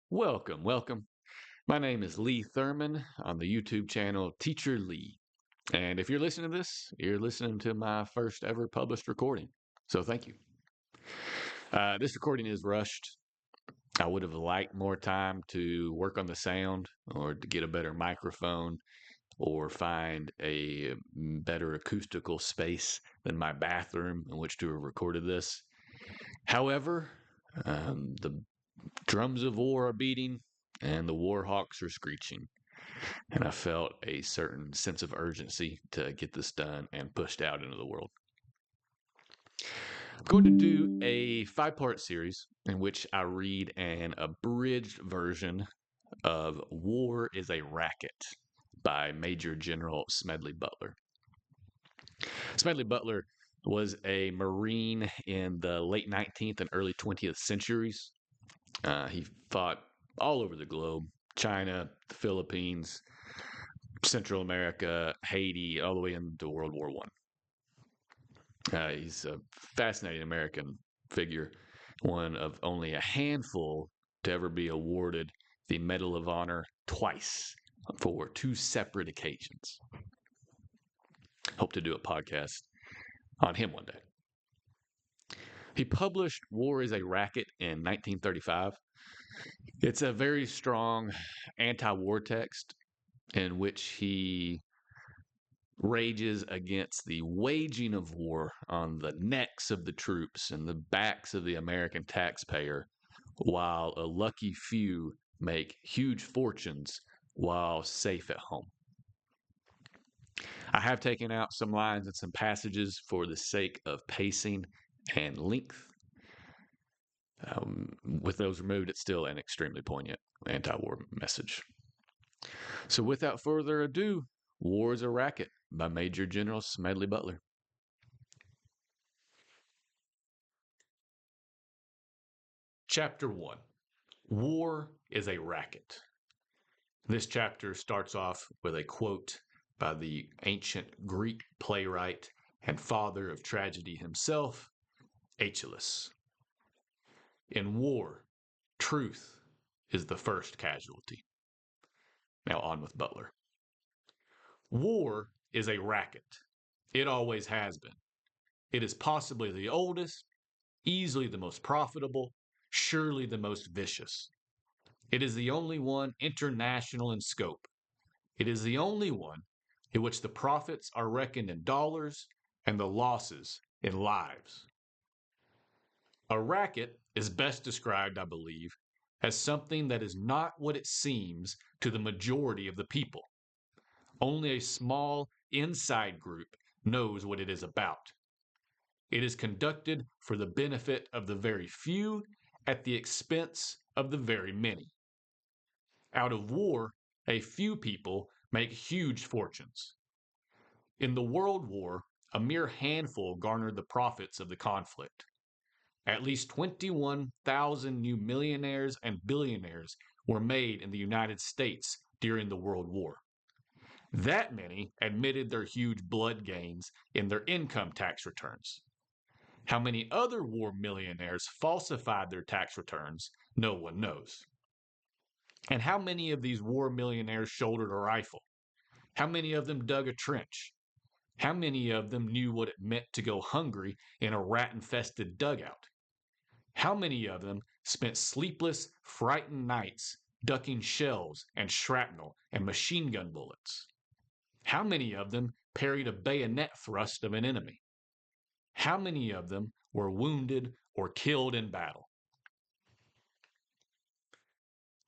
Welcome, welcome. My name is Lee Thurman on the YouTube channel Teacher Lee. And if you're listening to this, you're listening to my first ever published recording. So thank you. This recording is rushed. I would have liked more time to work on the sound or to get a better microphone or find a better acoustical space than my bathroom in which to have recorded this. However, the drums of war are beating and the war hawks are screeching. And I felt a certain sense of urgency to get this done and pushed out into the world. I'm going to do a 5-part series in which I read an abridged version of War is a Racket by Major General Smedley Butler. Smedley Butler was a Marine in the late 19th and early 20th centuries. He fought all over the globe: China, the Philippines, Central America, Haiti, all the way into World War I. He's a fascinating American figure, one of only a handful to ever be awarded the Medal of Honor twice for 2 separate occasions. Hope to do a podcast on him one day. He published War is a Racket in 1935. It's a very strong anti-war text in which he rages against the waging of war on the necks of the troops and the backs of the American taxpayer, while a lucky few make huge fortunes while safe at home. I have taken out some lines and some passages for the sake of pacing and length. With those removed, it's still an extremely poignant anti-war message. So without further ado, War is a Racket by Major General Smedley Butler. Chapter 1. War is a Racket. This chapter starts off with a quote by the ancient Greek playwright and father of tragedy himself, Aeschylus. In war, truth is the first casualty. Now on with Butler. War is a racket. It always has been. It is possibly the oldest, easily the most profitable, surely the most vicious. It is the only one international in scope. It is the only one in which the profits are reckoned in dollars and the losses in lives. A racket is best described, I believe, as something that is not what it seems to the majority of the people. Only a small inside group knows what it is about. It is conducted for the benefit of the very few at the expense of the very many. Out of war, a few people make huge fortunes. In the World War, a mere handful garnered the profits of the conflict. At least 21,000 new millionaires and billionaires were made in the United States during the World War. That many admitted their huge blood gains in their income tax returns. How many other war millionaires falsified their tax returns, no one knows. And how many of these war millionaires shouldered a rifle? How many of them dug a trench? How many of them knew what it meant to go hungry in a rat-infested dugout? How many of them spent sleepless, frightened nights ducking shells and shrapnel and machine gun bullets? How many of them parried a bayonet thrust of an enemy? How many of them were wounded or killed in battle?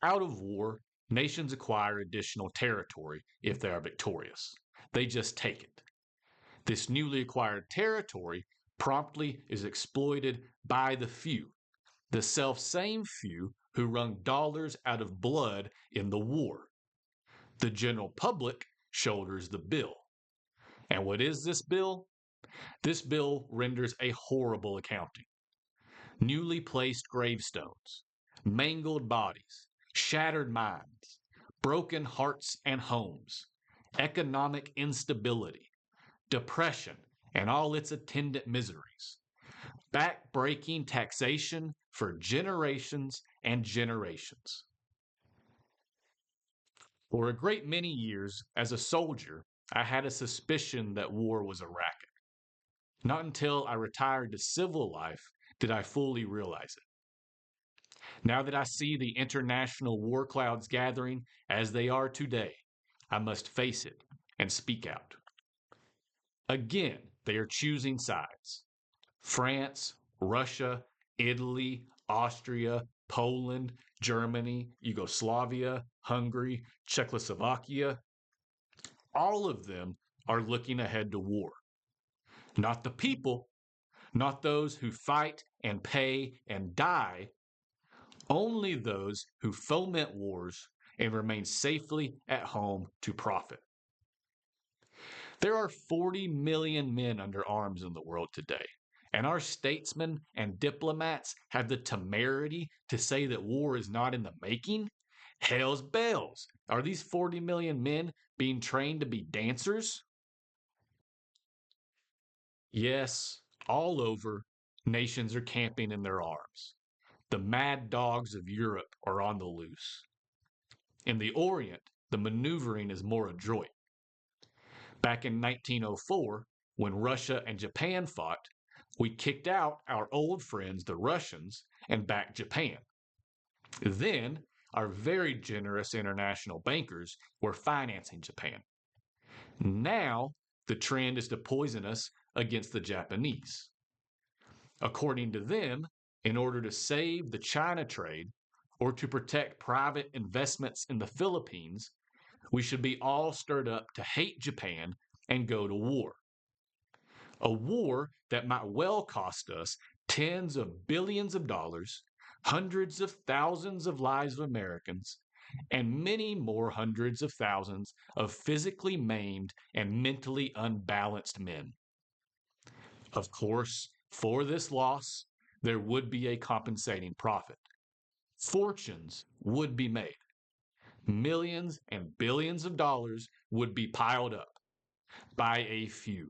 Out of war, nations acquire additional territory if they are victorious. They just take it. This newly acquired territory promptly is exploited by the few, the self-same few who wrung dollars out of blood in the war. The general public shoulders the bill. And what is this bill? This bill renders a horrible accounting. Newly placed gravestones, mangled bodies, shattered minds, broken hearts and homes, economic instability, depression and all its attendant miseries, back-breaking taxation for generations and generations. For a great many years, as a soldier, I had a suspicion that war was a racket. Not until I retired to civil life did I fully realize it. Now that I see the international war clouds gathering as they are today, I must face it and speak out. Again, they are choosing sides. France, Russia, Italy, Austria, Poland, Germany, Yugoslavia, Hungary, Czechoslovakia, all of them are looking ahead to war. Not the people, not those who fight and pay and die, only those who foment wars and remain safely at home to profit. There are 40 million men under arms in the world today, and our statesmen and diplomats have the temerity to say that war is not in the making? Hell's bells! Are these 40 million men being trained to be dancers? Yes, all over, nations are camping in their arms. The mad dogs of Europe are on the loose. In the Orient, the maneuvering is more adroit. Back in 1904, when Russia and Japan fought, we kicked out our old friends, the Russians, and backed Japan. Then, our very generous international bankers were financing Japan. Now, the trend is to poison us against the Japanese. According to them, in order to save the China trade or to protect private investments in the Philippines, we should be all stirred up to hate Japan and go to war. A war that might well cost us tens of billions of dollars, hundreds of thousands of lives of Americans, and many more hundreds of thousands of physically maimed and mentally unbalanced men. Of course, for this loss, there would be a compensating profit. Fortunes would be made. Millions and billions of dollars would be piled up by a few.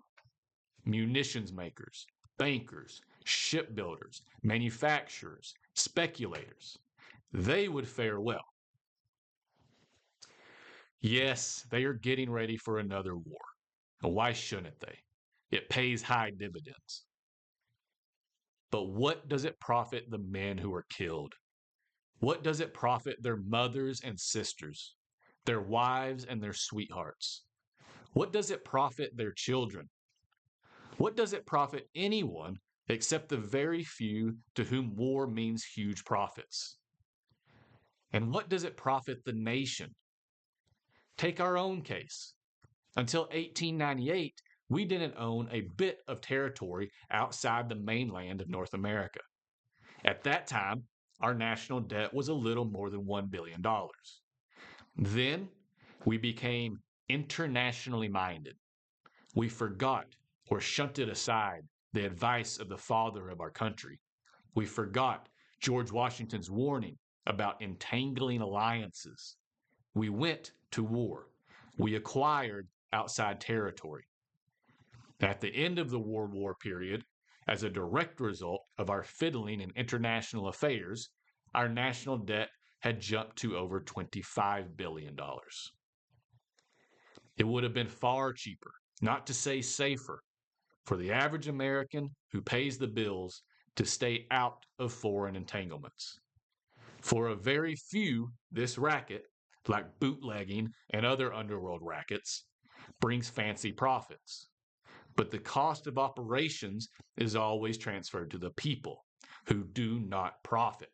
Munitions makers, bankers, shipbuilders, manufacturers, speculators. They would fare well. Yes, they are getting ready for another war. Why shouldn't they? It pays high dividends. But what does it profit the men who are killed? What does it profit their mothers and sisters, their wives and their sweethearts? What does it profit their children? What does it profit anyone except the very few to whom war means huge profits? And what does it profit the nation? Take our own case. Until 1898, we didn't own a bit of territory outside the mainland of North America. At that time, our national debt was a little more than $1 billion. Then we became internationally minded. We forgot or shunted aside the advice of the father of our country. We forgot George Washington's warning about entangling alliances. We went to war. We acquired outside territory. At the end of the World War period, as a direct result of our fiddling in international affairs, our national debt had jumped to over $25 billion. It would have been far cheaper, not to say safer, for the average American who pays the bills to stay out of foreign entanglements. For a very few, this racket, like bootlegging and other underworld rackets, brings fancy profits. But the cost of operations is always transferred to the people, who do not profit.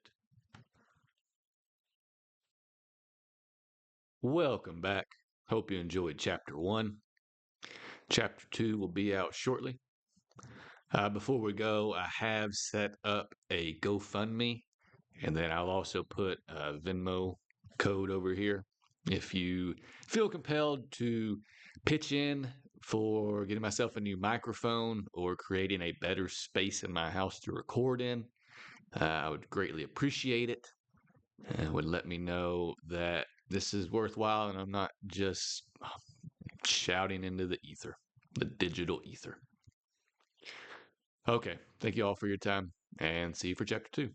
Welcome back. Hope you enjoyed Chapter 1. Chapter 2 will be out shortly. Before we go, I have set up a GoFundMe, and then I'll also put a Venmo code over here. If you feel compelled to pitch in for getting myself a new microphone or creating a better space in my house to record in, I would greatly appreciate it. And would let me know that this is worthwhile and I'm not just shouting into the ether, the digital ether. Okay, thank you all for your time and see you for Chapter 2.